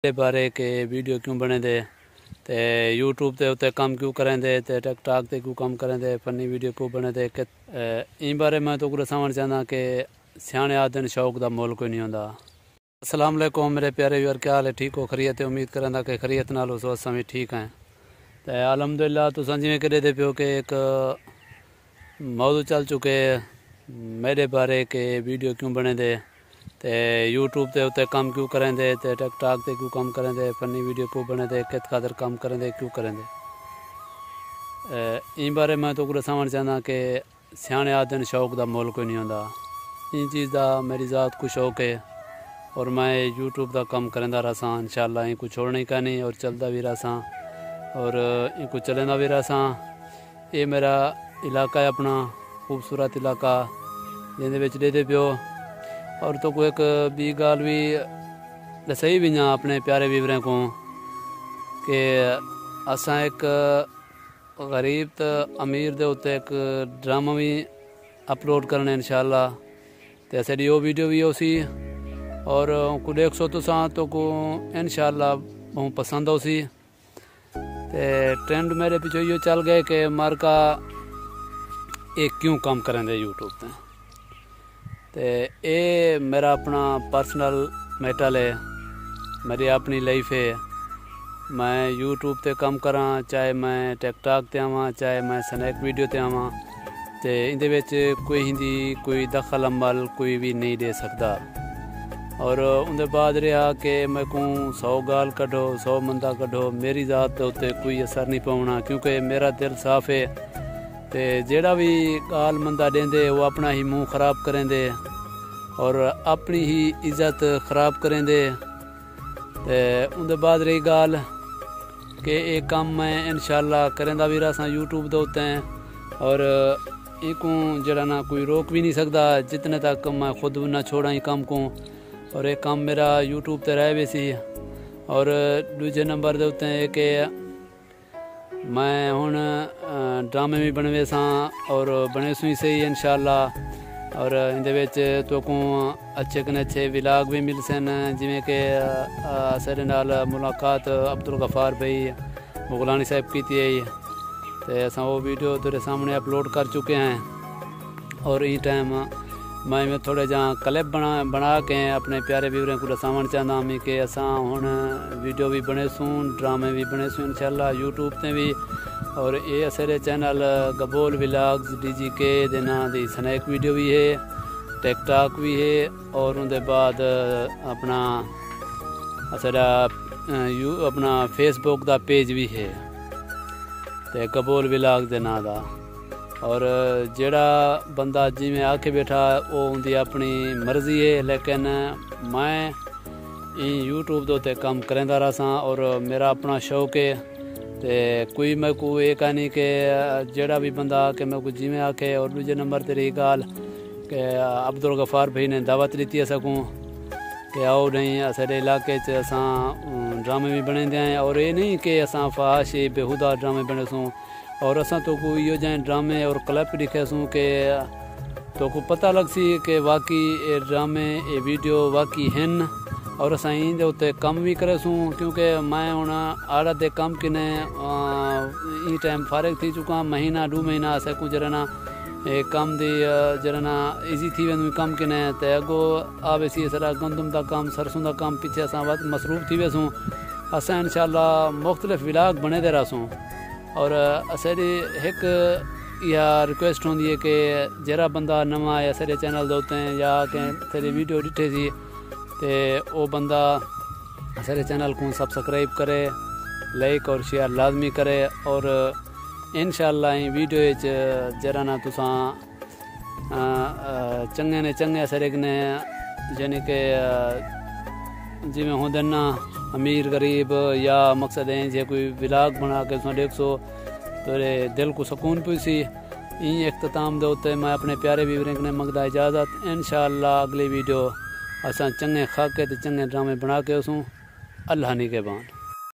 मेरे बारे के वीडियो क्यों बने दे ते यूट्यूब ते उत्ते काम क्यों करें दे ते टिकटॉक ते क्यों काम करें दे फनी वीडियो क्यों बने दे इन बारे मैं तो दसावण चाहना कि सियाने आदन शौक दा मोल कोई नहीं होंदा। अस्सलाम वालेकुम मेरे प्यारे व्यूअर, क्या हाल है? ठीक हो? खरीयत? उम्मीद करंदा कि खरीयत नाल हो। असां भी ठीक हैं ते अलहमदुलिल्लाह। तुसां जिवें कि दे पियो कि एक मौजू चल चुके मेरे बारे के वीडियो क्यों बने दे ते यूट्यूब ते उत्ते काम क्यों करें दे ते टिकटॉक ते क्यों काम करें दे फनी वीडियो क्यों बने दे कित खातर काम करें दे क्यों करें दे इन बारे मैं तो दसावण चाहना कि सियाने आदन शौक दा मोल कोई नहीं होंदा। इन चीज़ दा मेरी ज़ात को शौक है और मैं यूट्यूब दा काम करेंदा रहा इंशाअल्लाह। इन को छोड़ना ही का नहीं और चलता भी रहा और इनको चलेंदा भी रहा। ये मेरा इलाका है, अपना खूबसूरत इलाका जिंदे विच दे पियो और तो कोई एक भी गाल भी दसई भी ना अपने प्यारे व्यूअरें को कि असां एक गरीब तो अमीर दे उत्ते एक ड्रामा भी अपलोड करने इंशाअल्लाह ते साडी वो वीडियो भी उसी और को देख सो तो को इंशाअल्लाह बहुत पसंद हो सी ते ट्रेंड मेरे पीछे यो चल गए कि मार्का एक क्यों काम करें दे यूट्यूब ते ये मेरा अपना पर्सनल मैटर है, मेरी अपनी लाइफ है। मैं यूट्यूब ते काम करा, चाहे मैं टिकटॉक ते आवां, चाहे मैं स्नैक वीडियो ते आवां ते इंदे विच कोई हिंदी कोई दखल अमल कोई भी नहीं दे सकता। और उनके बाद रहा कि मैं को 100 गाल कढ़ो 100 मंदा कढ़ो मेरी ज़ात उत्ते कोई असर नहीं पाना, क्योंकि मेरा दिल साफ है ते जेड़ा भी गाल मंदा देंदे वो अपना ही मुँह ख़राब करें दे और अपनी ही इज़्ज़त ख़राब करें दे। उनके बाद रही गाल कि एक काम मैं इंशाअल्लाह करेंदा भी रहा यूट्यूब दे उत्ते और इनको जरा ना कोई रोक भी नहीं सकता जितने तक मैं खुद ना छोड़ा ही काम को। और एक काम मेरा यूट्यूब ते रह भी सी और दूजे नंबर दे उत्ते कि मैं हुण ड्रामे भी बनवे और बने सू ही सही इंशाअल्लाह। और इंदे विच तो को अच्छे कने अच्छे विलाग भी मिल सन, जिमें कि सारे नाल मुलाकात अब्दुल गफार भाई मुगलानी साहब की थी ते असां वो वीडियो तेरे सामने अपलोड कर चुके हैं। और इस टाइम मैं थोड़े जहाँ क्लिप बना के अपने प्यारे व्यूअरें को दसावण चाहता हूँ कि असां हुण वीडियो भी बने सूं ड्रामे भी बने सूं इंशाअल्लाह यूट्यूब ते भी। और ये असारे चैनल गबोल व्लॉग्स DGK दे नां दी स्नैक वीडियो भी है, टिकटॉक भी है और उनके बाद अपना असारा अपना फेसबुक दा पेज भी है ते गबोल व्लॉग दे नां दा। और जेड़ा बंदा जिमें आके बैठा वो उनकी अपनी मर्जी है, लेकिन मैं यूट्यूब दे उत्ते काम करेंदा रहा और मेरा अपना शौक है ते कोई मैं को एक नहीं कि जेड़ा भी बंदा आके मैं को जिमें आके। और दूजे नंबर ते रही गाल कि अब्दुल गफार भाई ने दावत दी सकूँ कि आओ नहीं असारे इलाके असां ड्रामे भी बने हैं और ये नहीं कि असां फहाश बेहुदा ड्रामे बने सूँ और असां तो को यो जाए ड्रामे और क्लिप दिखे सूँ कि तो को पता लग सी कि वाकई ये ड्रामे ये वीडियो वाकई हैं और असां इन उत्ते कम भी करे सूँ। क्योंकि मैं हुण आड़ा दे कम किने ई टाइम फारिग थी चुका, महीना 2 महीना असां को जरा ना कम दी जरा ना ईजी थी वेंदो कम किने ते अगो आवे सी सरा गंदम दा काम सरसों दा काम पीछे असां वध मसरूफ़ थी वेसूँ। असां इंशाअल्लाह मुख्तलिफ व्लॉग बने दे रहसूँ और असारी एक या रिक्वेस्ट होंदी है कि जरा बंदा नवा है असारे चैनल दे उत्ते या कि तेरी वीडियो डिठे सी ते वो बंदा सारे चैनल को सब्सक्राइब करे, लाइक और शेयर लाजमी करे और इंशाअल्लाह वीडियो जरा ना तुसां चंगे ने चंगे सारे ने यानी कि जिमें होंदे ना अमीर गरीब या मकसद है जे कोई व्लॉग बना के तुम देख सो तेरे दिल को सुकून पुसी। इन इख्तिताम दे उत्ते मैं अपने प्यारे व्यूअरें ने मंगदा इजाज़त। इंशाअल्लाह अगली वीडियो असां चंगे खाके ते चंगे ड्रामे बना के उसू अल्लाह नी के बान।